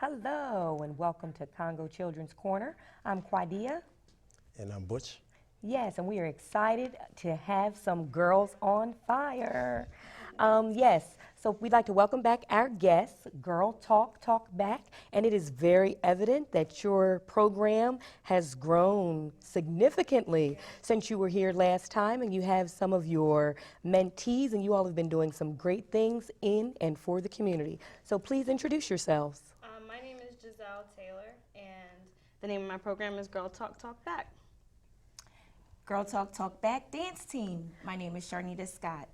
Hello and welcome to Congo Children's Corner. I'm Quadia. And I'm Butch. Yes, and we are excited to have some girls on fire. Yes, so we'd like to welcome back our guests, Girl Talk, Talk Back, and it is very evident that your program has grown significantly since you were here last time, and you have some of your mentees, and you all have been doing some great things in and for the community. So please introduce yourselves. My name is Giselle Taylor, and the name of my program is Girl Talk, Talk Back. Girl Talk Talk Back Dance Team. My name is Sharnita Scott.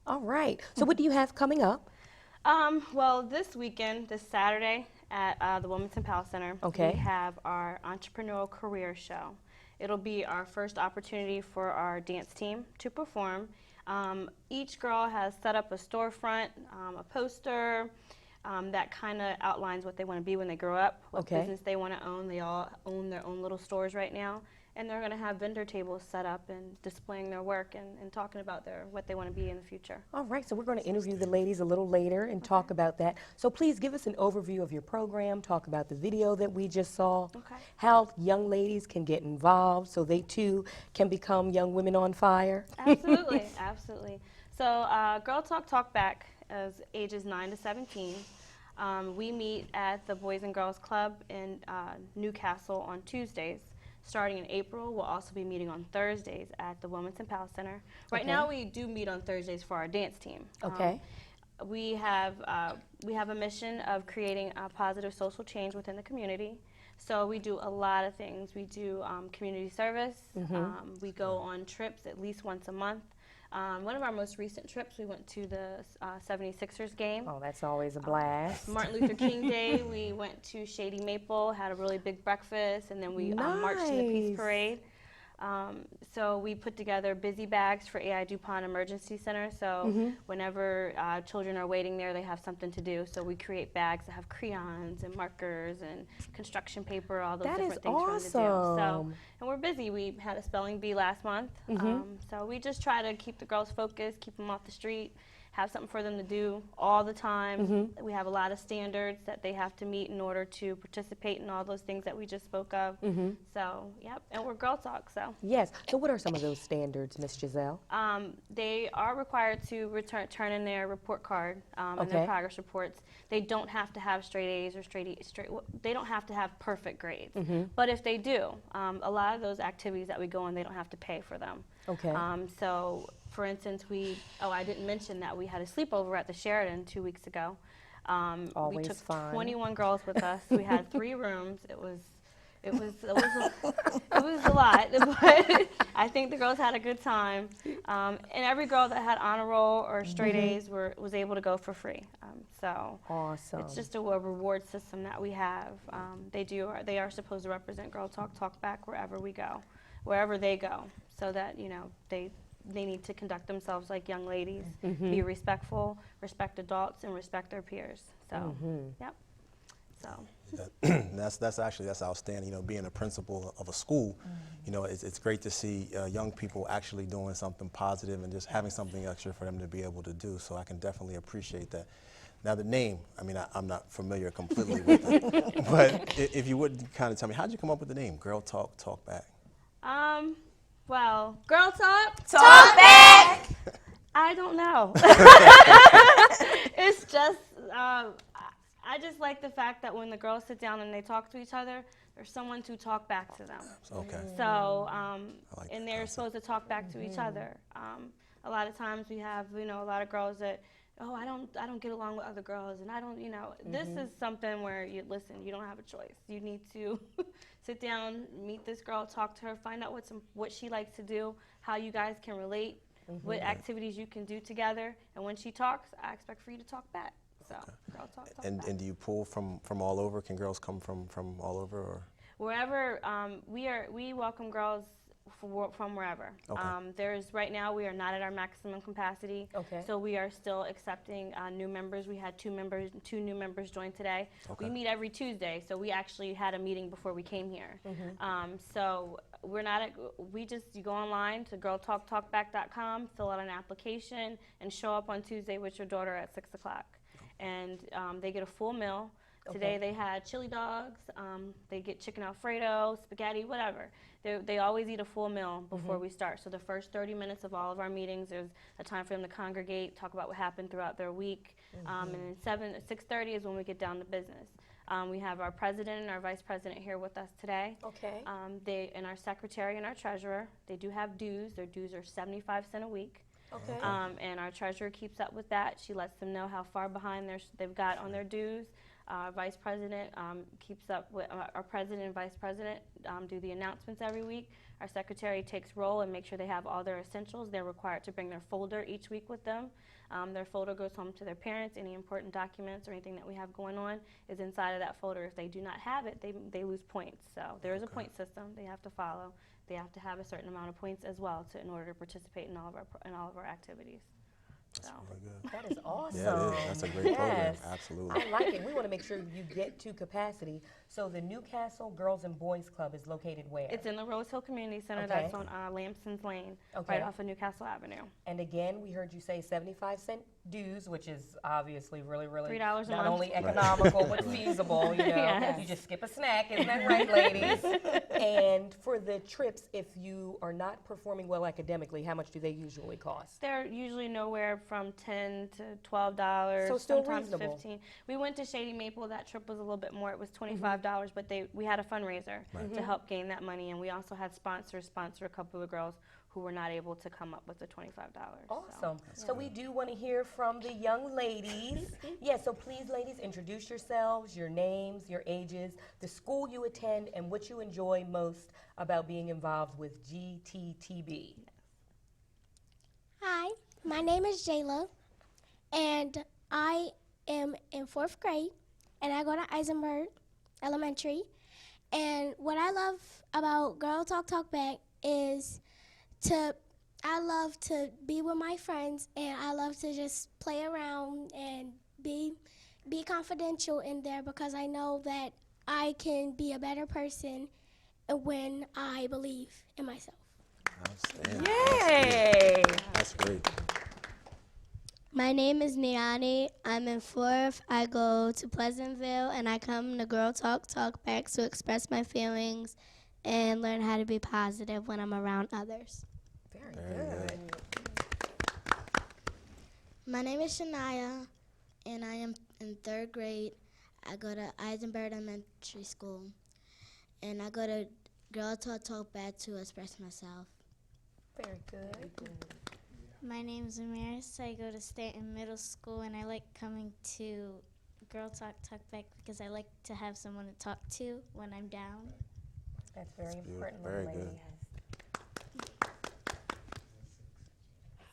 All right, so what do you have coming up? Well, this weekend, this Saturday at the Wilmington Palace Center, Okay. we have our entrepreneurial career show. It'll be our first opportunity for our dance team to perform. Each girl has set up a storefront, a poster, that kind of outlines what they want to be when they grow up, what Okay. business they want to own. They all own their own little stores right now, and they're going to have vendor tables set up and displaying their work and talking about what they want to be in the future. All right, so we're going to interview the ladies a little later and talk about that. So please give us an overview of your program, talk about the video that we just saw, Okay. how young ladies can get involved so they too can become young women on fire. Absolutely, absolutely. So Girl Talk Talk Back is ages 9 to 17. We meet at the Boys and Girls Club in Newcastle on Tuesdays. Starting in April, we'll also be meeting on Thursdays at the Wilmington Palace Center. Right Okay. now, we do meet on Thursdays for our dance team. Okay. We have a mission of creating a positive social change within the community. So we do a lot of things. We do community service. We go on trips at least once a month. One of our most recent trips, we went to the 76ers game. Oh, that's always a blast. Martin Luther King Day, we went to Shady Maple, had a really big breakfast, and then we marched in the Peace Nice. Parade. So we put together busy bags for AI DuPont Emergency Center. So whenever children are waiting there, they have something to do. So we create bags that have crayons and markers and construction paper, all those That different is things for them to do. So, awesome. and we're busy. We had a spelling bee last month. So we just try to keep the girls focused, keep them off the street, have something for them to do all the time. We have a lot of standards that they have to meet in order to participate in all those things that we just spoke of. So, yep, and we're Girl Talk, so. Yes, so what are some of those standards, Miss Giselle? They are required to turn in their report card and Okay. their progress reports. They don't have to have straight A's or they don't have to have perfect grades. But if they do, a lot of those activities that we go on, they don't have to pay for them. Okay. So, for instance, I didn't mention that we had a sleepover at the Sheridan 2 weeks ago. We Always took fun. 21 girls with us. We had 3 rooms. It was a lot, but I think the girls had a good time. And every girl that had honor roll or straight A's was able to go for free. So Awesome. it's just a reward system that we have. They are supposed to represent Girl Talk Talk Back wherever we go, wherever they go, so that they need to conduct themselves like young ladies, be respectful, respect adults, and respect their peers. So, yep. So. That's outstanding. Being a principal of a school, it's great to see young people actually doing something positive and just having something extra for them to be able to do. So I can definitely appreciate that. Now the name, I'm not familiar completely with it, but if you would kind of tell me, how'd you come up with the name, Girl Talk Talk Back? Well, Girl Talk Talk Back! I don't know. It's just, I just like the fact that when the girls sit down and they talk to each other, there's someone to talk back to them. Okay. So, like and that they're concept. supposed to talk back to each other. A lot of times we have, a lot of girls that, I don't get along with other girls, and I don't, this is something where you don't have a choice. You need to sit down, meet this girl, talk to her, find out what she likes to do, how you guys can relate, what activities you can do together, and when she talks, I expect for you to talk back. So, Girl Talk Talk Back. And do you pull from all over? Can girls come from all over? Or? Wherever, we welcome girls from wherever. Okay. Right now we are not at our maximum capacity. Okay. So we are still accepting new members. We had two new members join today. Okay. We meet every Tuesday, so we actually had a meeting before we came here. So we're not you go online to girltalktalkback.com, fill out an application, and show up on Tuesday with your daughter at 6 o'clock. And they get a full meal. Today they had chili dogs. They get chicken Alfredo, spaghetti, whatever. They always eat a full meal before we start. So the first 30 minutes of all of our meetings, there's a time for them to congregate, talk about what happened throughout their week. And then 6:30 is when we get down to business. We have our president and our vice president here with us today. Okay. And our secretary and our treasurer. They do have dues. Their dues are 75 cents a week. Okay. And our treasurer keeps up with that. She lets them know how far behind they've got on their dues. Our vice president keeps up with our president and vice president do the announcements every week. Our secretary takes roll and makes sure they have all their essentials. They're required to bring their folder each week with them. Their folder goes home to their parents. Any important documents or anything that we have going on is inside of that folder. If they do not have it, they lose points. So there is a point system they have to follow. They have to have a certain amount of points as well in order to participate in all of our activities. That's So. really good. That is awesome. Yeah, it is. That's a great program. Yes. Absolutely. I like it. We want to make sure you get to capacity. So the Newcastle Girls and Boys Club is located where? It's in the Rose Hill Community Center. Okay. That's on Lampson's Lane, Okay. right off of Newcastle Avenue. And again, we heard you say 75-cent dues, which is obviously really, really $3 a not month. only economical but feasible. You know, Yes. you just skip a snack, isn't that right, ladies? And for the trips, if you are not performing well academically, how much do they usually cost? They're usually nowhere from $10 to $12. So still sometimes reasonable. $15. We went to Shady Maple. That trip was a little bit more. It was $25, but we had a fundraiser to help gain that money, and we also had sponsors sponsor a couple of girls who were not able to come up with the $25. Awesome. So we do want to hear from the young ladies. Yeah, so please, ladies, introduce yourselves, your names, your ages, the school you attend, and what you enjoy most about being involved with GTTB. Hi, my name is Jayla, and I am in 4th grade, and I go to Eisenberg Elementary. And what I love about Girl Talk Talk Back is I love to be with my friends, and I love to just play around and be confidential in there, because I know that I can be a better person when I believe in myself. Outstanding. Yay! That's great. My name is Niani. I'm in 4th. I go to Pleasantville, and I come to Girl Talk Talk Back to express my feelings and learn how to be positive when I'm around others. Very good. My name is Shania, and I am in 3rd grade. I go to Eisenberg Elementary School, and I go to Girl Talk Talk Back to express myself. Very good. My name's Amaris. I go to Stanton Middle School, and I like coming to Girl Talk Talk Back because I like to have someone to talk to when I'm down. That's very beautiful. important, Very little lady. good.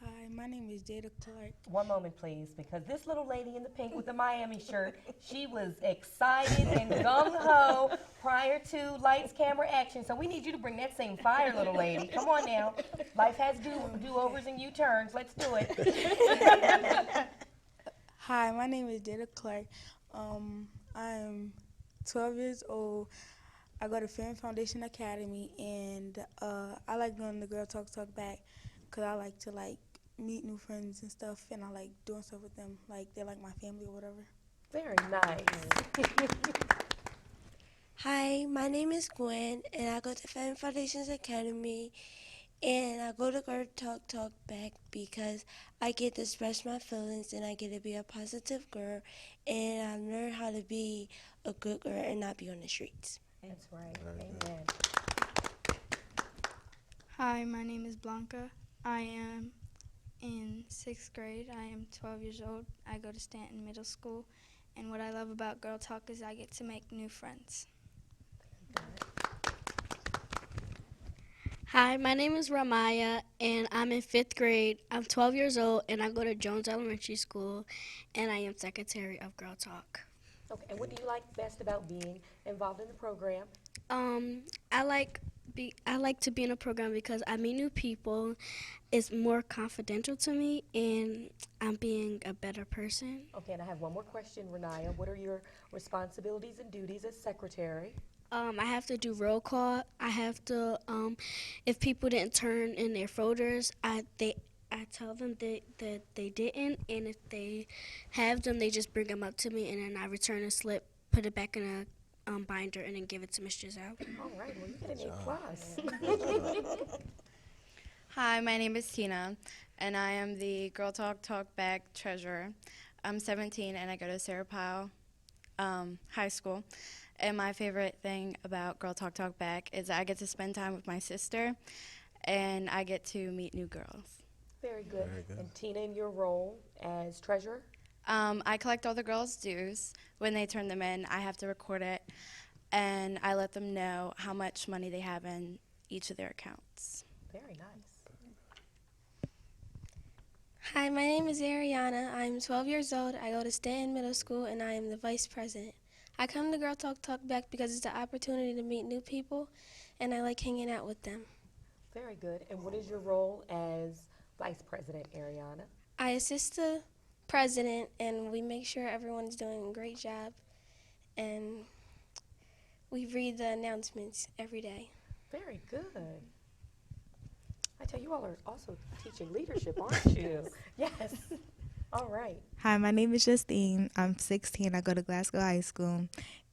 Hi, my name is Jada Clark. One moment, please, because this little lady in the pink with the Miami shirt, she was excited and gung-ho prior to lights, camera, action. So we need you to bring that same fire, little lady. Come on now. Life has do-overs and U-turns. Let's do it. Hi, my name is Jada Clark. I'm 12 years old. I go to Film Foundation Academy, and I like doing the Girl Talk Talk Back because I like to meet new friends and stuff, and I like doing stuff with them. Like, they're like my family or whatever. Very nice. Hi, my name is Gwen, and I go to Fan Foundations Academy, and I go to Girl Talk Talk Back because I get to express my feelings, and I get to be a positive girl, and I learn how to be a good girl and not be on the streets. That's right. Very Amen. Hi, my name is Blanca. I am in 6th grade. I am 12 years old. I go to Stanton Middle School. And what I love about Girl Talk is I get to make new friends. Hi, my name is Ramaya, and I'm in 5th grade. I'm 12 years old, and I go to Jones Elementary School, and I am secretary of Girl Talk. Okay, and what do you like best about being involved in the program? I like to be in a program because I meet new people. It's more confidential to me, and I'm being a better person. Okay, and I have one more question, Renaya. What are your responsibilities and duties as secretary? I have to do roll call. I have to, if people didn't turn in their folders, I tell them that they didn't, and if they have them, they just bring them up to me, and then I return a slip put it back in a binder and then give it to Miss Giselle. All right, well, you get an A+. Hi, my name is Tina, and I am the Girl Talk Talk Back treasurer. I'm 17, and I go to Sarah Powell High School. And my favorite thing about Girl Talk Talk Back is I get to spend time with my sister, and I get to meet new girls. Very good. And Tina, in your role as treasurer? I collect all the girls' dues. When they turn them in, I have to record it, and I let them know how much money they have in each of their accounts. Very nice. Hi, my name is Ariana. I'm 12 years old. I go to Stanton Middle School, and I am the vice president. I come to Girl Talk Talk Back because it's an opportunity to meet new people, and I like hanging out with them. Very good. And what is your role as vice president, Ariana? I assist the president, and we make sure everyone's doing a great job, and we read the announcements every day. Very good. I tell you all are also teaching leadership, aren't you? Yes. All right. Hi, my name is Justine. I'm 16. I go to Glasgow High School,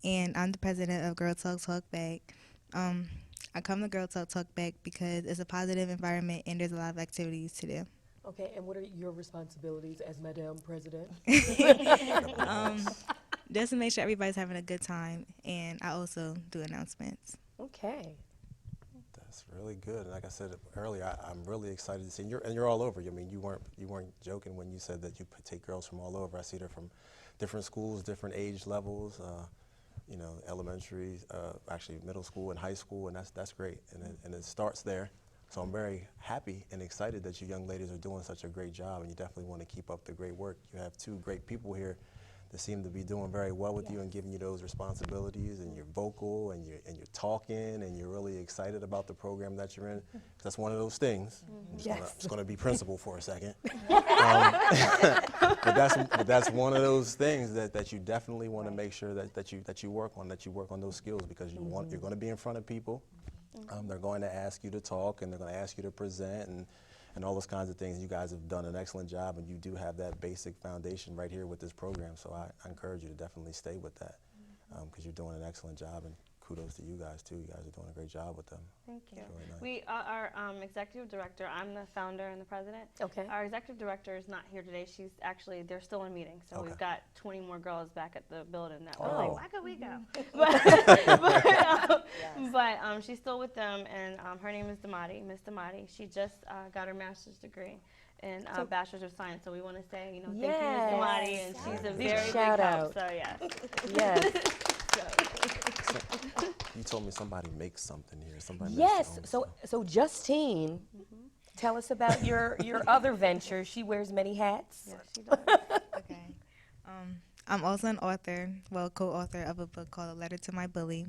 and I'm the president of Girl Talk Talk Back. I come to Girl Talk Talk Back because it's a positive environment and there's a lot of activities to do. Okay, and what are your responsibilities as Madame President? Just to make sure everybody's having a good time, and I also do announcements. Okay. That's really good. And like I said earlier, I'm really excited to see. And you're all over. I mean, you weren't joking when you said that you take girls from all over. I see they're from different schools, different age levels. You know, elementary, actually middle school and high school, and that's great. And it starts there. So I'm very happy and excited that you young ladies are doing such a great job, and you definitely want to keep up the great work. You have two great people here that seem to be doing very well with you and giving you those responsibilities, and you're vocal and you're talking and you're really excited about the program that you're in. 'Cause that's one of those things. I'm just going to be principal for a second. But that's one of those things that you definitely want to make sure that you work on those skills, because you're going to be in front of people. They're going to ask you to talk, and they're going to ask you to present, and all those kinds of things. You guys have done an excellent job, and you do have that basic foundation right here with this program. So I encourage you to definitely stay with that, because you're doing an excellent job, and kudos to you guys too. You guys are doing a great job with them. Thank you. Really nice. We our executive director. I'm the founder and the president. Okay. Our executive director is not here today. They're still in meetings. So we've got 20 more girls back at the building that we're like, why could we go? But she's still with them, and her name is Damati, Miss Damati. She just got her master's degree in Bachelor's of Science. So we want to say, thank you, Miss Damati, and she's a very big shout help. out. So yes. Yes. You told me somebody makes something here. Somebody Yes. makes their own So Justine, tell us about your other venture. She wears many hats. Yes, she does. Okay. I'm also an author, co-author of a book called A Letter to My Bully.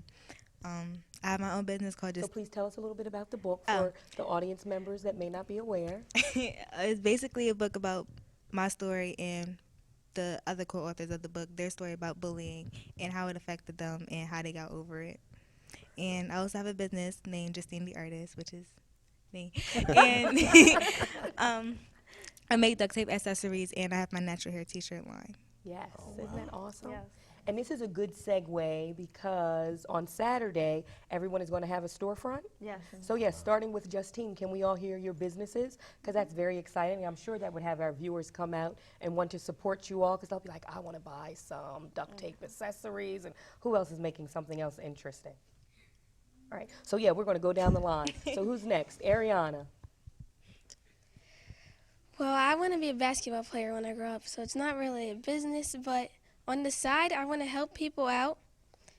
I have my own business called So Just... please tell us a little bit about the book for the audience members that may not be aware. It's basically a book about my story and the other co-authors of the book, their story about bullying and how it affected them and how they got over it. And I also have a business named Justine the Artist, which is me. And I make duct tape accessories, and I have my natural hair t-shirt line. Yes. Oh, Isn't that awesome? Yes. And this is a good segue because on Saturday, everyone is going to have a storefront. Yes. So yes, starting with Justine, can we all hear your businesses? Because that's very exciting. I'm sure that would have our viewers come out and want to support you all, because they'll be like, I want to buy some duct tape accessories, and who else is making something else interesting? All right, so yeah, we're going to go down the line. So who's next? Ariana. Well, I want to be a basketball player when I grow up, so it's not really a business, but on the side, I want to help people out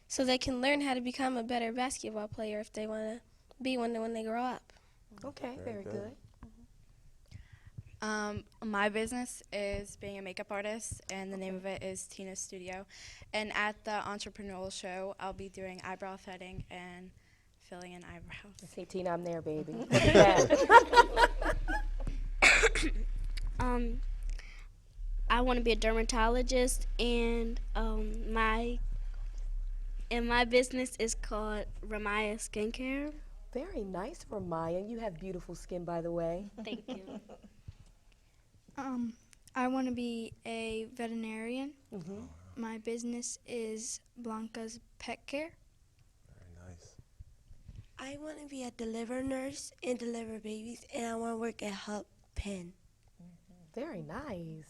so they can learn how to become a better basketball player if they want to be one when they grow up. Okay, very good. My business is being a makeup artist, and the name of it is Tina's Studio. And at the entrepreneurial show, I'll be doing eyebrow threading and filling in eyebrows. See, Tina, I'm there, baby. Look at that. I want to be a dermatologist, and my business is called Ramaya Skincare. Very nice, Ramaya. You have beautiful skin, by the way. Thank you. I want to be a veterinarian, My business is Blanca's Pet Care. Very nice. I want to be a deliver nurse and deliver babies, and I want to work at Hub Pen. Very nice.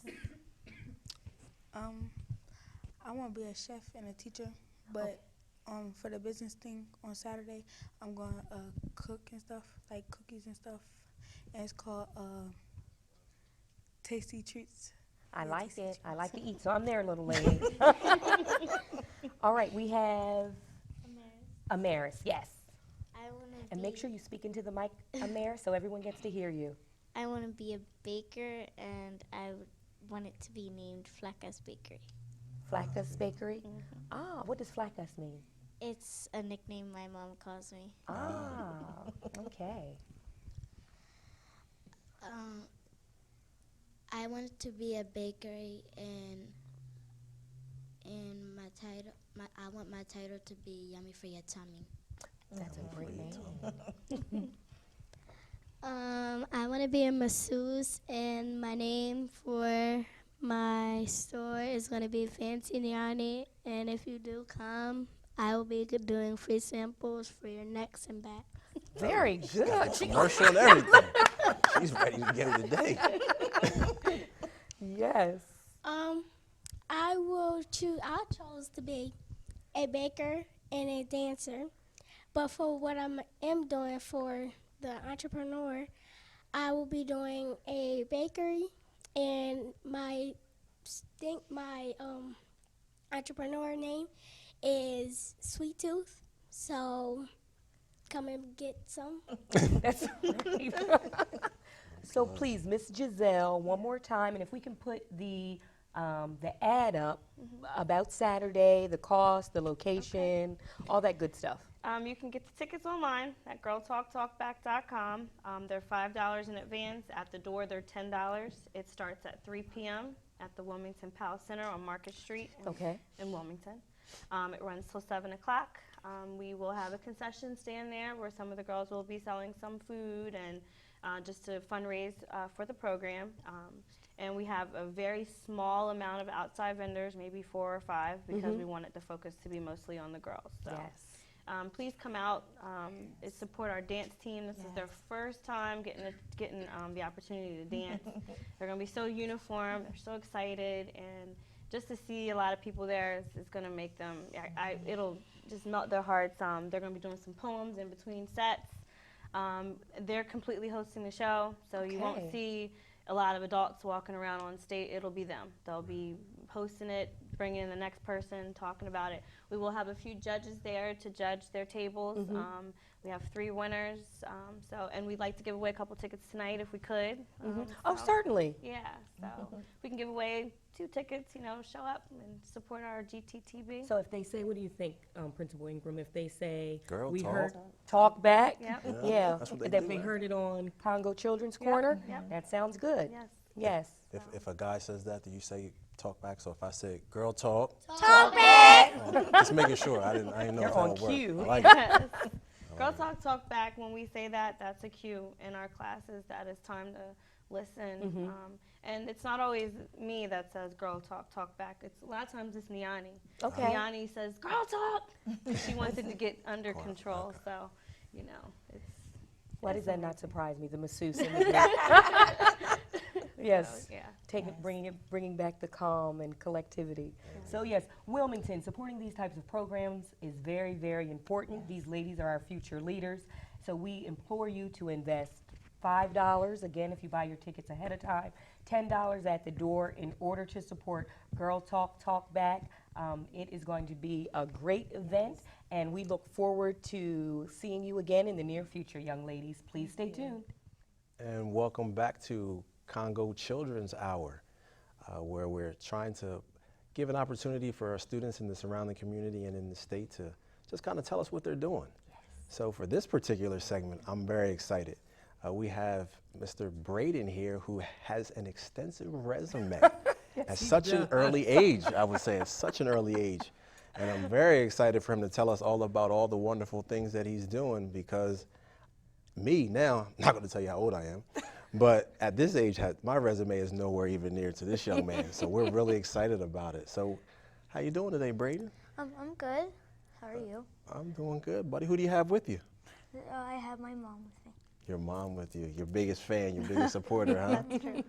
I want to be a chef and a teacher, but for the business thing on Saturday, I'm going to cook and stuff, like cookies and stuff, and it's called Tasty Treats. I like it. I like to eat, so I'm there, little lady. All right, we have Amaris. Yes. I want to And make sure you speak into the mic, Amaris, so everyone gets to hear you. I want to be a baker, and I want it to be named Flacca's Bakery. Flacca's Bakery. Ah, what does Flacca's mean? It's a nickname my mom calls me. Ah, okay. I want it to be a bakery, and my title, I want my title to be Yummy for Your Tummy. That's a great name. I want to be a masseuse, and my name for my store is going to be Fancy Niani. And if you do come, I will be doing free samples for your necks and back. Very good. Commercial and everything. She's ready to get it today. Yes. I chose to be a baker and a dancer. But for what I am doing for the entrepreneur, I will be doing a bakery, and my entrepreneur name is Sweet Tooth. So come and get some. That's right. So please, Miss Giselle, one more time, and if we can put the ad up about Saturday, the cost, the location, all that good stuff. You can get the tickets online at girltalktalkback.com. They're $5 in advance. At the door, they're $10. It starts at 3 p.m. at the Wilmington Powell Center on Market Street in Wilmington. It runs till 7 o'clock. We will have a concession stand there where some of the girls will be selling some food and just to fundraise for the program. And we have a very small amount of outside vendors, maybe 4 or 5, because we wanted the focus to be mostly on the girls. So. Yes. Please come out and support our dance team. This is their first time getting the opportunity to dance. They're going to be so uniform. They're so excited, and just to see a lot of people there is going to make them. It'll just melt their hearts. They're going to be doing some poems in between sets. They're completely hosting the show, so you won't see a lot of adults walking around on stage. It'll be them. They'll be hosting it, bringing in the next person, talking about it. We will have a few judges there to judge their tables. We have 3 winners, and we'd like to give away a couple tickets tonight if we could. Oh, certainly. Yeah, so we can give away 2 tickets, show up and support our GTTB. So if they say, what do you think, Principal Ingram, if they say, Girl we talk. heard talk back, Yeah, that's what they that do, we right? heard it on Congo Children's Corner, that sounds good. Yes. Yes. If a guy says that, do you say talk back? So if I say girl talk, Talk back. just making sure. I didn't know You're if that on would work. cue. I like it. Yes. Girl talk back. When we say that, that's a cue in our classes that it's time to listen. And it's not always me that says girl talk back. It's a lot of times it's Niani. Okay. Niani says girl talk. She wants it to get under control. So, it's. Why does that not surprise me? The masseuse in the group. Yes. So, yeah. Bringing back the calm and collectivity. So yes, Wilmington, supporting these types of programs is very, very important. These ladies are our future leaders. So we implore you to invest $5, again, if you buy your tickets ahead of time, $10 at the door in order to support Girl Talk Back. It is going to be a great event, and we look forward to seeing you again in the near future, young ladies. Please stay tuned. And welcome back to Congo Children's Hour, where we're trying to give an opportunity for our students in the surrounding community and in the state to just kind of tell us what they're doing. So for this particular segment, I'm very excited. We have Mr. Braden here, who has an extensive resume at such an early age, I would say, at such an early age. And I'm very excited for him to tell us all about all the wonderful things that he's doing, because me now, I'm not going to tell you how old I am, but at this age, my resume is nowhere even near to this young man. So we're really excited about it. So How you doing today, Braden? I'm good. How are you? I'm doing good, buddy. Who do you have with you? I have my mom with me. Your mom with you, your biggest fan, your biggest supporter, huh? That's true.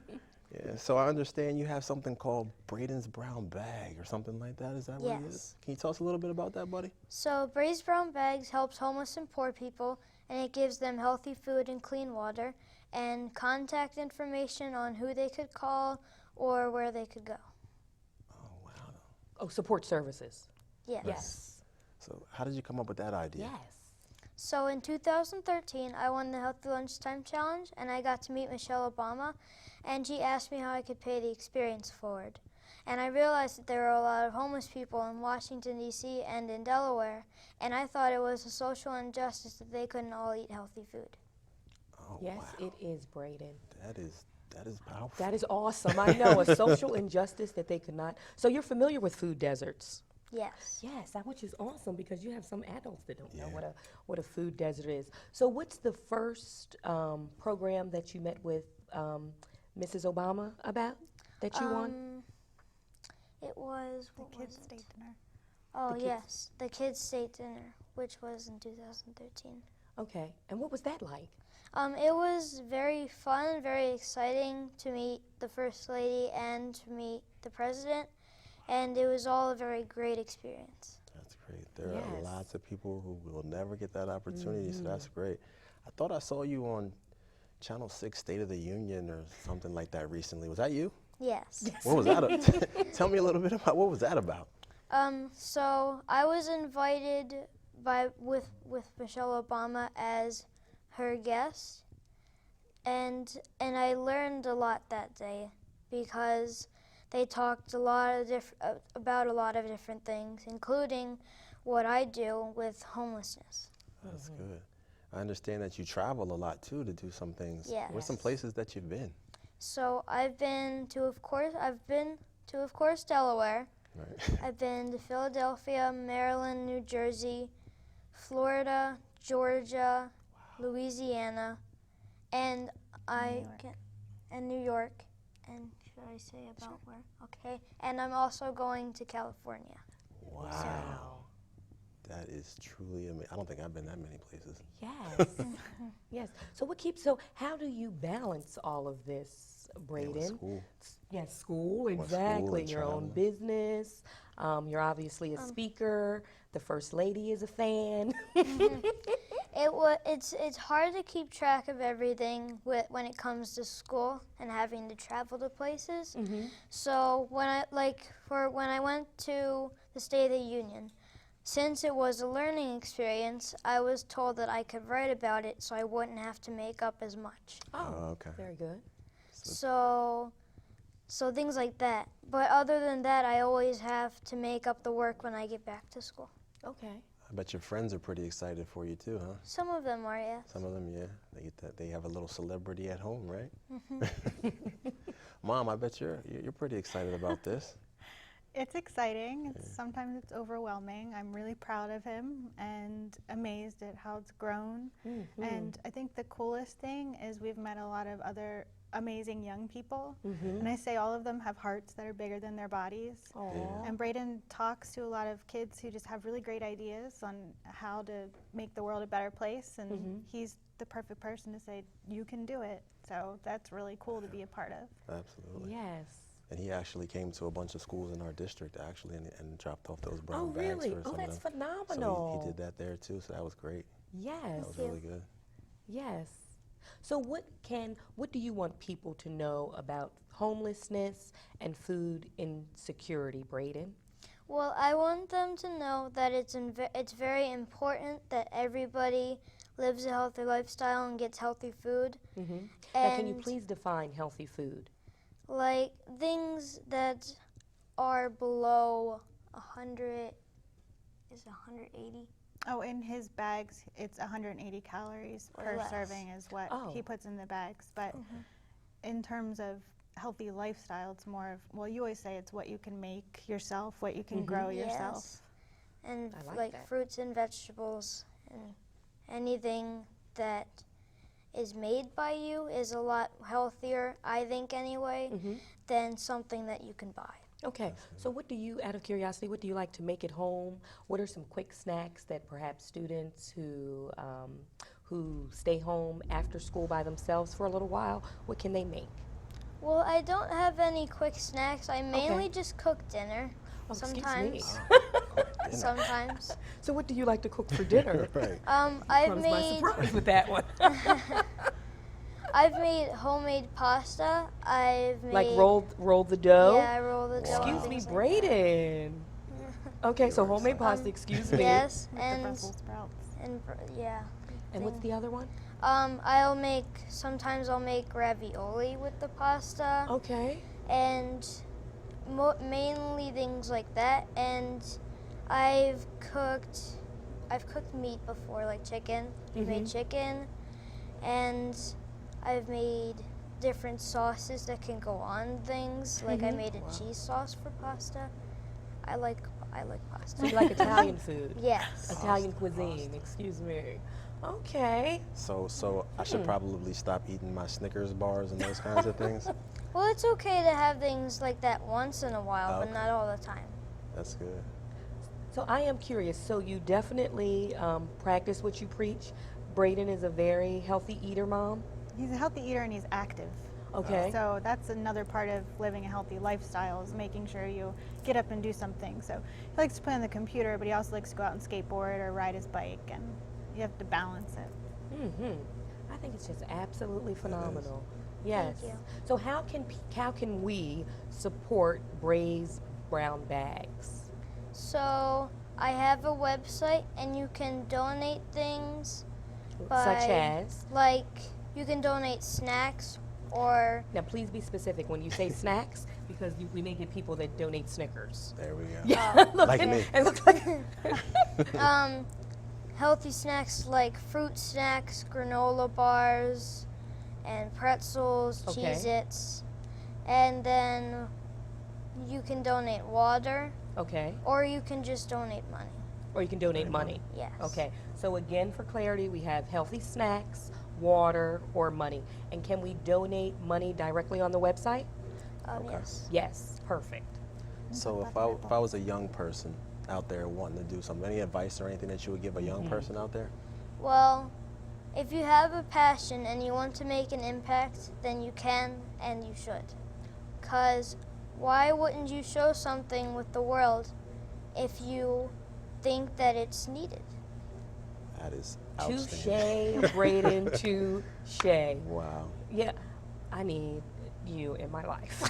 Yeah, so I understand you have something called Braden's Brown Bag or something like that. Is that what it is? Yes. Can you tell us a little bit about that, buddy? So Braised Brown Bags helps homeless and poor people, and it gives them healthy food and clean water, and contact information on who they could call or where they could go. Oh, wow. Oh, support services. Yes. Yes. So how did you come up with that idea? Yes. So in 2013, I won the Healthy Lunchtime Challenge, and I got to meet Michelle Obama, and she asked me how I could pay the experience forward. And I realized that there were a lot of homeless people in Washington, D.C. and in Delaware, and I thought it was a social injustice that they couldn't all eat healthy food. Oh, Yes, wow. it is, Braden. That is powerful. That is awesome. I know, a social injustice that they could not. So you're familiar with food deserts? Yes. Yes, which is awesome because you have some adults that don't know Yeah. what a food desert is. So what's the first program that you met with Mrs. Obama about that you won? It was, The what kids' was it? state dinner. Oh, The kids- yes, the Kids' State Dinner, which was in 2013. Okay, and what was that like? It was very fun, very exciting to meet the First Lady and to meet the President, and it was all a very great experience. That's great. There are Yes. lots of people who will never get that opportunity, so that's great. I thought I saw you on Channel 6 State of the Union or something like that recently. Was that you? Yes. What was that? Tell me a little bit about what was that about? So I was invited with Michelle Obama as her guest, and I learned a lot that day because they talked about a lot of different things, including what I do with homelessness. That's good. I understand that you travel a lot too to do some things. Yes. What's some places that you've been? So I've been to, of course, Delaware. Right. I've been to Philadelphia, Maryland, New Jersey, Florida, Georgia, Louisiana, and New York. And should I say about where? Okay. And I'm also going to California. Wow. That is truly amazing. I don't think I've been that many places. Yes. Yes. So how do you balance all of this, Braden? with school. Yes, school, With school exactly. and Your own traveling. business. You're obviously a speaker. The First Lady is a fan. It's hard to keep track of everything when it comes to school and having to travel to places. So when I went to the State of the Union, since it was a learning experience, I was told that I could write about it so I wouldn't have to make up as much. Oh, okay. very good. So things like that. But other than that, I always have to make up the work when I get back to school. Okay. I bet your friends are pretty excited for you too, huh? Some of them are, yes. Some of them, yeah. They have a little celebrity at home, right? Mom, I bet you're pretty excited about this. It's exciting. Sometimes it's overwhelming. I'm really proud of him and amazed at how it's grown. And I think the coolest thing is we've met a lot of other amazing young people. And I say all of them have hearts that are bigger than their bodies. Aw. And Braden talks to a lot of kids who just have really great ideas on how to make the world a better place. And he's the perfect person to say, you can do it. So that's really cool to be a part of. Absolutely. Yes. And he actually came to a bunch of schools in our district actually and dropped off those brown Oh, bags really? for Oh, some that's of them. phenomenal. So he did that there too, so that was great. Yes. That was really good. Yes. So what do you want people to know about homelessness and food insecurity, Braden? Well, I want them to know that it's very important that everybody lives a healthy lifestyle and gets healthy food. Now, can you please define healthy food? Like things that are below 100, is 180? Oh, in his bags, it's 180 calories Or per less. serving is what he puts in the bags. But in terms of healthy lifestyle, it's more of, well, you always say it's what you can make yourself, what you can grow yourself. Yes. And I like like that. fruits and vegetables and anything that is made by you is a lot healthier, I think anyway, than something that you can buy. Okay, so what do you, out of curiosity, what do you like to make at home? What are some quick snacks that perhaps students who stay home after school by themselves for a little while, what can they make? Well, I don't have any quick snacks. I mainly Okay. just cook dinner. Oh, Sometimes. excuse me. Sometimes. So what do you like to cook for dinner? Right. I've Comes my made surprise with that one. I've made homemade pasta. I've made Like rolled the dough? Yeah, I roll the dough. and Excuse me, things like Braden. Okay, so homemade pasta, excuse that. me. Yes, With the and Brussels sprouts. yeah. And what's the other one? Sometimes I'll make ravioli with the pasta. Okay. And mainly things like that. And I've cooked meat before, like chicken. I've made chicken, and I've made different sauces that can go on things. Like I made a cheese sauce for pasta. I like pasta. So you like Italian food? Yes. Italian cuisine, excuse me. Okay. So I should probably stop eating my Snickers bars and those kinds of things. Well, it's okay to have things like that once in a while, but Okay. not all the time. That's good. So I am curious, so you definitely practice what you preach. Braden is a very healthy eater, Mom? He's a healthy eater and he's active. Okay. So that's another part of living a healthy lifestyle is making sure you get up and do something. So he likes to play on the computer, but he also likes to go out and skateboard or ride his bike, and you have to balance it. I think it's just absolutely phenomenal. Yes. Thank you. So how can we support Bray's brown bags? So I have a website, and you can donate things. Such as? Like, you can donate snacks or Now, please be specific when you say snacks, because we may get people that donate Snickers. There we go. Yeah, Like me. It looks like healthy snacks like fruit snacks, granola bars, and pretzels, Okay. Cheez-Its. And then you can donate water, okay. or you can just donate money. Or you can donate money. Yes. Okay. So again, for clarity, we have healthy snacks, water, or money. And can we donate money directly on the website? Yes. Yes. Perfect. So if I was a young person out there wanting to do something, any advice or anything that you would give a young person out there? Well, if you have a passion and you want to make an impact, then you can and you should. 'Cause why wouldn't you show something with the world if you think that it's needed? That is outstanding. Touche, Braden, touche. Wow. Yeah, I need you in my life.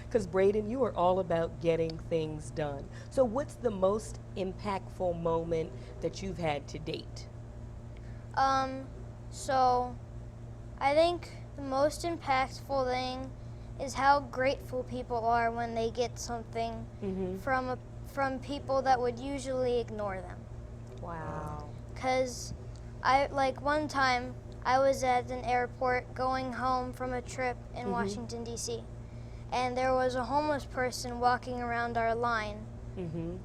Because Braden, you are all about getting things done. So what's the most impactful moment that you've had to date? So I think the most impactful thing is how grateful people are when they get something from people that would usually ignore them. Wow. 'Cause one time I was at an airport going home from a trip in Washington, D.C. And there was a homeless person walking around our line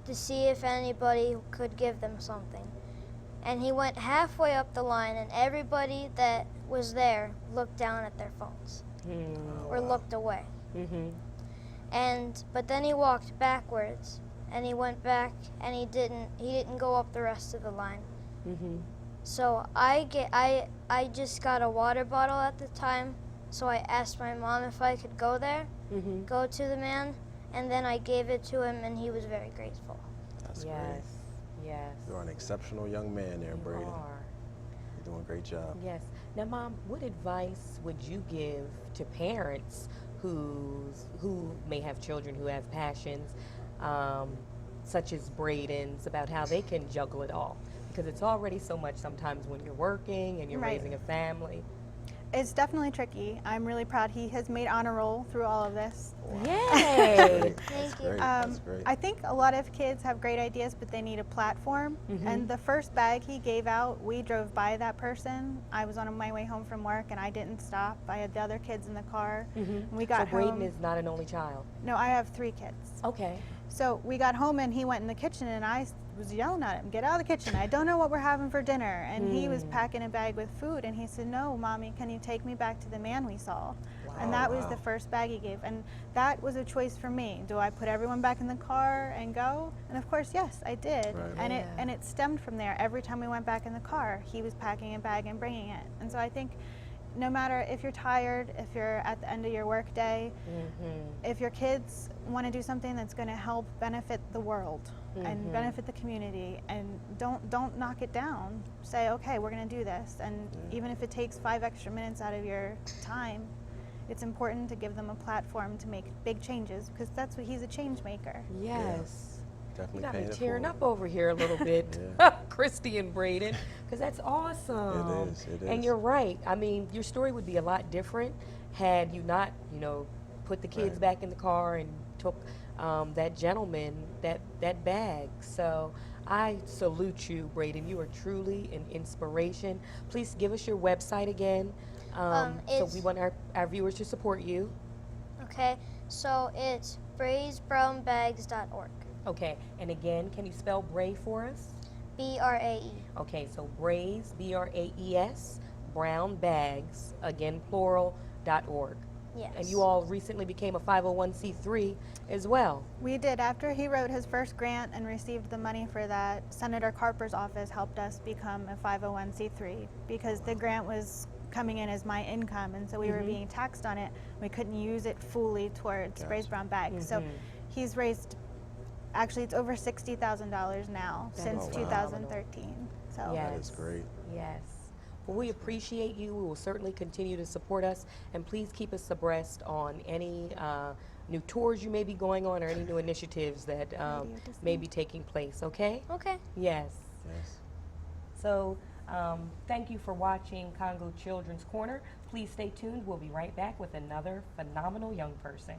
to see if anybody could give them something. And he went halfway up the line, and everybody that was there looked down at their phones or looked away. But then he walked backwards, and he went back, and he didn't go up the rest of the line. So I just got a water bottle at the time, so I asked my mom if I could go there, go to the man, and then I gave it to him, and he was very grateful. That's Yes. great. Yes. You're an exceptional young man there, You Braden. are. You're doing a great job. Yes. Now, Mom, what advice would you give to parents who may have children who have passions, such as Braden's, about how they can juggle it all? Because it's already so much sometimes when you're working and you're Right. raising a family. It's definitely tricky. I'm really proud he has made honor roll through all of this. Yay! That's you. great. That's great. I think a lot of kids have great ideas, but they need a platform. And the first bag he gave out, we drove by that person. I was on my way home from work, and I didn't stop. I had the other kids in the car. And we got So Braden home. is not an only child. No, I have 3 kids. Okay. So we got home, and he went in the kitchen, and I was yelling at him, get out of the kitchen. I don't know what we're having for dinner. And he was packing a bag with food. And he said, no, Mommy, can you take me back to the man we saw? And that was the first bag he gave. And that was a choice for me. Do I put everyone back in the car and go? And of course, yes, I did. Right. And it stemmed from there. Every time we went back in the car, he was packing a bag and bringing it. And so I think no matter if you're tired, if you're at the end of your work day, if your kids want to do something that's going to help benefit the world and benefit the community, and don't knock it down. Say, okay, we're going to do this. And even if it takes 5 extra minutes out of your time, it's important to give them a platform to make big changes, because that's what he's a change maker. Yes. Definitely You got paying me it tearing forward. up over here a little bit, Christy and Braden, because that's awesome. It And is. you're right. I mean, your story would be a lot different had you not, put the kids back in the car and took that gentleman that bag. So I salute you, Braden. You are truly an inspiration. Please give us your website again. So we want our viewers to support you. Okay, so it's braisebrownbags.org. Okay, and again, can you spell Bray for us? BRAE. Okay, so Braes, BRAES, Brown Bags, again plural.org. Yes. And you all recently became a 501c3 as well. We did. After he wrote his first grant and received the money for that, Senator Carper's office helped us become a 501c3 because the grant was coming in as my income, and so we were being taxed on it. We couldn't use it fully towards Braised Brown Bags. So he's raised, actually it's over $60,000 now since 2013. So Yes. That is great. Yes. Well, we appreciate you. We will certainly continue to support us, and please keep us abreast on any new tours you may be going on or any new initiatives that may be taking place, okay? Okay. Yes. Yes. So thank you for watching Congo Children's Corner. Please stay tuned. We'll be right back with another phenomenal young person.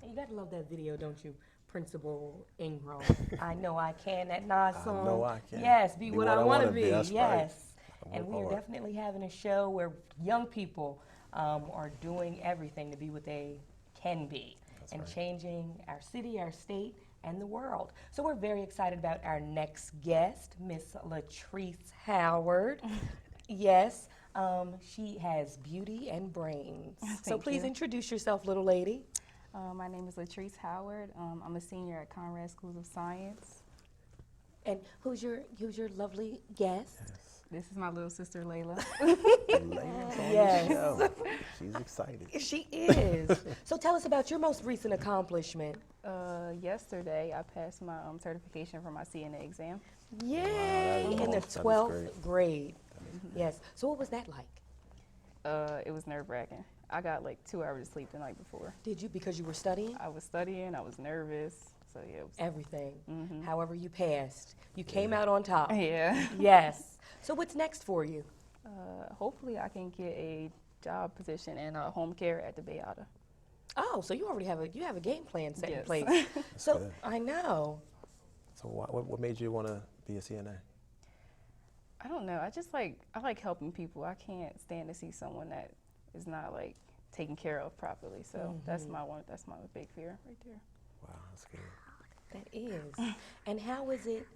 You gotta love that video, don't you? Principal Ingram. I know I can, that Nas song. I know I can. Yes, be what I want to be. That's right. Yes. I And work we're hard. definitely having a show where young people are doing everything to be what they can be and changing our city, our state, and the world. So we're very excited about our next guest, Miss Latrice Howard. Yes, she has beauty and brains. So please introduce yourself, little lady. My name is Latrice Howard. I'm a senior at Conrad Schools of Science. And who's your lovely guest? This is my little sister, Layla. Layla's on Yes. the show. She's excited. She is. So tell us about your most recent accomplishment. Yesterday, I passed my certification for my CNA exam. Yay! Wow, In the that is 12th great. grade. Yes. So what was that like? It was nerve-wracking. I got like 2 hours of sleep the night before. Did you? Because you were studying? I was studying, I was nervous, so yeah. It was, Everything. However you passed. You came out on top. yeah. Yes. So what's next for you? Hopefully I can get a job position in home care at the Beata. Oh, so you already have a game plan set in Yes. place. So good. I know. So what made you want to be a CNA? I don't know. I like helping people. I can't stand to see someone that is not like taken care of properly. So that's my big fear right there. Wow, that's good. That is. And how is it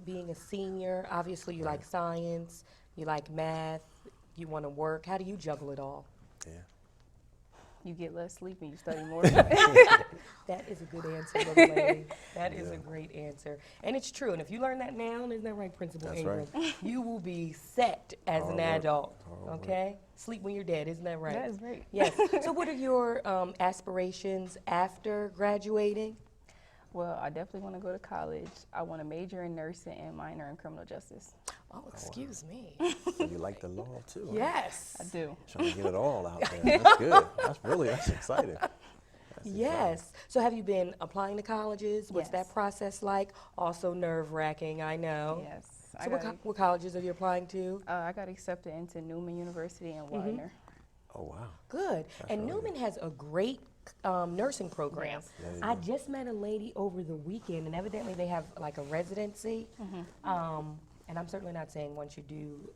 being a senior? Obviously you like science, you like math, you want to work. How do you juggle it all? Yeah. You get less sleep and you study more. That is a good answer, little lady. That is a great answer. And it's true. And if you learn that now, isn't that right, Principal That's Ingram? right. You will be set as Hard an work. adult. Hard work. Okay? Sleep when you're dead, isn't that right? That is great. Yes. So what are your aspirations after graduating? Well, I definitely want to go to college. I want to major in nursing and minor in criminal justice. Oh, excuse me. So you like the law too? Huh? Yes. I do. Trying to get it all out there. That's good. That's exciting. That's Yes. So have you been applying to colleges? What's Yes. that process like? Also nerve-wracking, I know. Yes. So what colleges are you applying to? I got accepted into Newman University in Widener. Oh wow. Good. And really Newman has a great nursing program. Yes. Yeah, they I do. just met a lady over the weekend, and evidently they have like a residency. And I'm certainly not saying one should do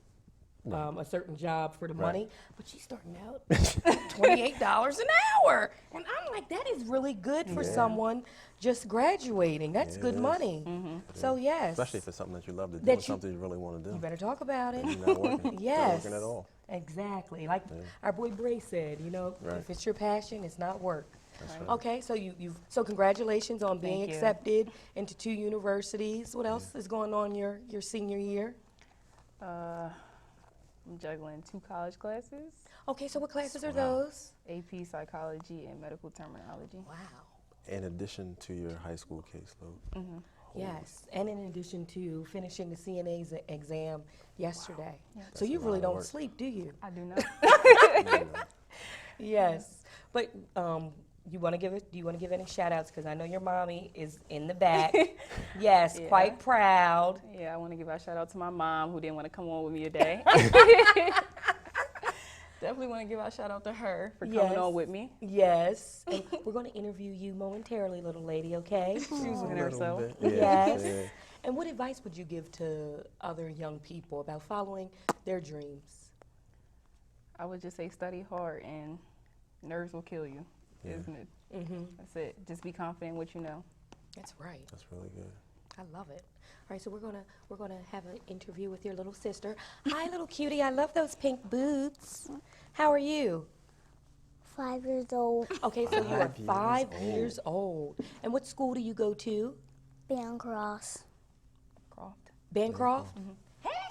a certain job for the Right. money, but she's starting out $28 an hour. And I'm like, that is really good for someone just graduating. That's Yeah, good it is. money. So, yes. Especially if it's something that you love to do That and something you really want to do. You better talk about it. And you're not working. Yes. Not working at all. Exactly. Like our boy Bray said, you know, Right. if it's your passion, it's not work. That's right. Okay, so so congratulations on being Thank you. accepted into 2 universities. What else is going on your senior year? I'm juggling 2 college classes, Okay, so what classes are those? AP Psychology and Medical Terminology. Wow. In addition to your high school caseload. Yes, and in addition to finishing the CNA's exam yesterday. So That's you a really lot of don't work. sleep, do you? I do not. Yes, but you want to give it? Do you want to give any shout outs? Because I know your mommy is in the back. Yes, Yeah. quite proud. Yeah, I want to give a shout out to my mom who didn't want to come on with me today. Definitely want to give a shout out to her for coming on with me. Yes, and we're going to interview you momentarily, little lady. Okay? She was looking A at little herself. bit. Yes. Yeah. And what advice would you give to other young people about following their dreams? I would just say study hard and nerves will kill you, isn't it? That's it. Just be confident in what you know. That's right. That's really good. I love it. All right, so we're gonna have an interview with your little sister. Hi, little cutie. I love those pink boots. How are you? 5 years old. Okay, so you are 5 years 5 old. years old. And what school do you go to? Bancross. Croft. Bancroft.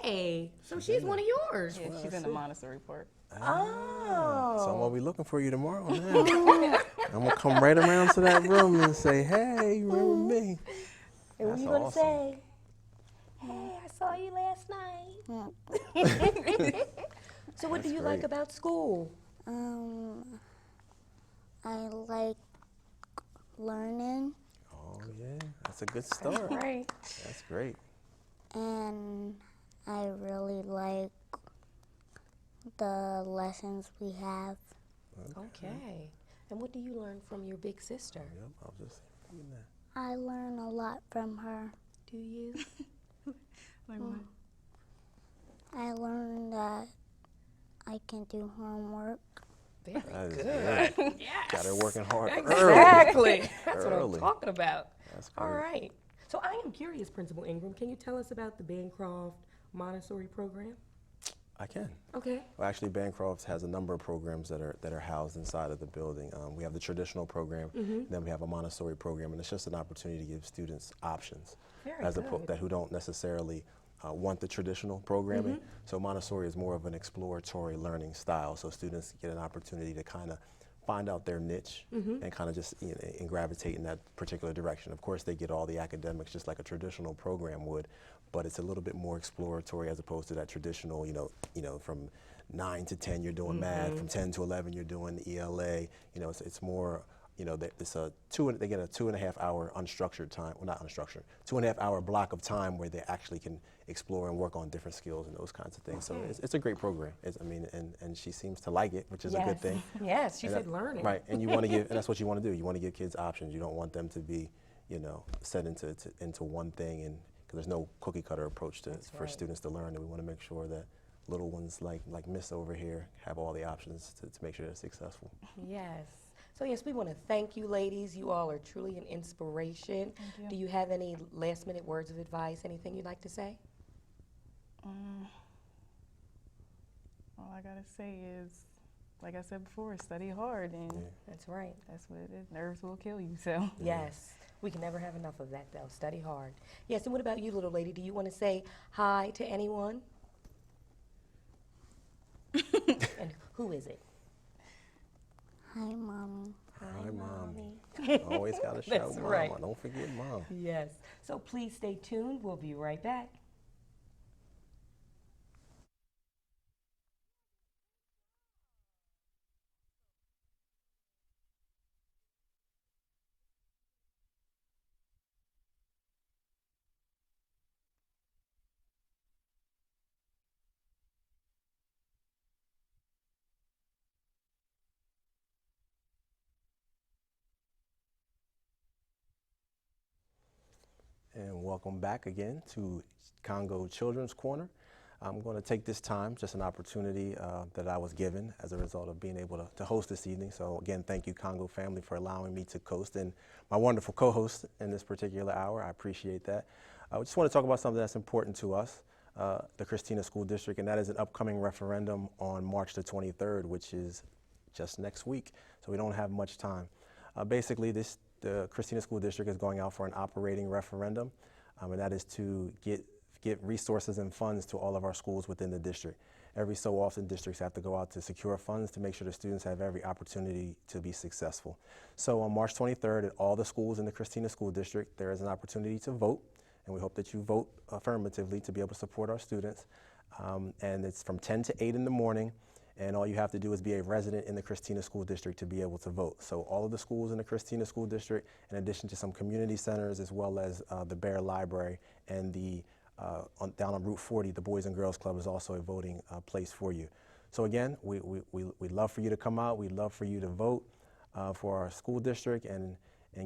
Hey, so she's one of yours. Yeah, she's in the Montessori part. Oh. So I'm gonna be looking for you tomorrow now. I'm gonna come right around to that room and say, hey, you remember me? And what That's you gonna awesome. say? Hey, I saw you last night. So what do That's you like great. about school? I like learning, Oh yeah, that's a good start. Right. That's great. and I really like the lessons we have. Okay. And what do you learn from your big sister? Yep, I'll just you know. I learn a lot from her. Do you? I learned that I can do homework. Very That is good. good. Got her working hard Exactly. That's what I'm Early. talking about. That's All great. right. So I am curious, Principal Ingram, can you tell us about the Bancroft Montessori program? I can. Okay. Well, actually, Bancroft has a number of programs that are housed inside of the building. We have the traditional program, then we have a Montessori program, and it's just an opportunity to give students options, Very as good. that who don't necessarily want the traditional programming. So Montessori is more of an exploratory learning style. So students get an opportunity to kind of find out their niche and kind of just and gravitate in that particular direction. Of course, they get all the academics just like a traditional program would, but it's a little bit more exploratory as opposed to that traditional, from 9 to 10 you're doing math, from 10 to 11 you're doing ELA. It's more, it's they get a 2.5 hour unstructured time, well not unstructured, 2.5 hour block of time where they actually can explore and work on different skills and those kinds of things. So it's a great program. And she seems to like it, which is a good thing. Yes, she And said that- learning. Right, and you want to give, and that's what you want to do. You want to give kids options. You don't want them to be, set into one thing, and because there's no cookie cutter approach for right. students to learn. And we want to make sure that little ones like Miss over here have all the options to make sure they're successful. Yes. So yes, we want to thank you, ladies. You all are truly an inspiration. Do you have any last minute words of advice? Anything you'd like to say? All I gotta say is, like I said before, study hard, and That's right. that's what it is. Nerves will kill you. So Yes. We can never have enough of that, though. Study hard. Yes, and what about you, little lady? Do you want to say hi to anyone? And who is it? Hi, Mommy. Hi, Mommy. Always got to show That's Mama. right. Don't forget Mom. Yes. So please stay tuned. We'll be right back. And welcome back again to Congo Children's Corner. I'm going to take this time, just an opportunity that I was given as a result of being able to host this evening. So again, thank you, Congo family, for allowing me to coast, and my wonderful co-host in this particular hour. I appreciate that. I just want to talk about something that's important to us, the Christina School District, and that is an upcoming referendum on March the 23rd, which is just next week. So we don't have much time. Basically, the Christina School District is going out for an operating referendum, and that is to get resources and funds to all of our schools within the district. Every so often, districts have to go out to secure funds to make sure the students have every opportunity to be successful. So on March 23rd, at all the schools in the Christina School District, there is an opportunity to vote, and we hope that you vote affirmatively to be able to support our students. And it's from 10 to 8 in the morning, and all you have to do is be a resident in the Christina School District to be able to vote. So all of the schools in the Christina School District, in addition to some community centers, as well as the Bear Library and the down on Route 40, the Boys and Girls Club is also a voting place for you. So again, we'd love for you to come out. We'd love for you to vote for our school district and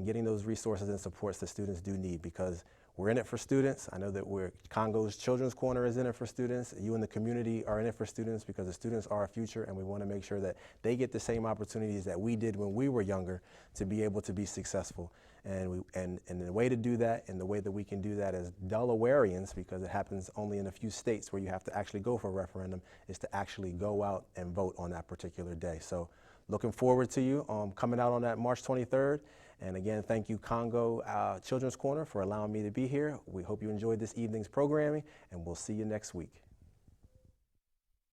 getting those resources and supports that students do need, because we're in it for students. I know that Congo's Children's Corner is in it for students. You and the community are in it for students, because the students are our future, and we want to make sure that they get the same opportunities that we did when we were younger to be able to be successful. And the way to do that, and the way that we can do that as Delawareans, because it happens only in a few states where you have to actually go for a referendum, is to actually go out and vote on that particular day. So looking forward to you coming out on that March 23rd. And again, thank you, Congo Children's Corner, for allowing me to be here. We hope you enjoyed this evening's programming, and we'll see you next week.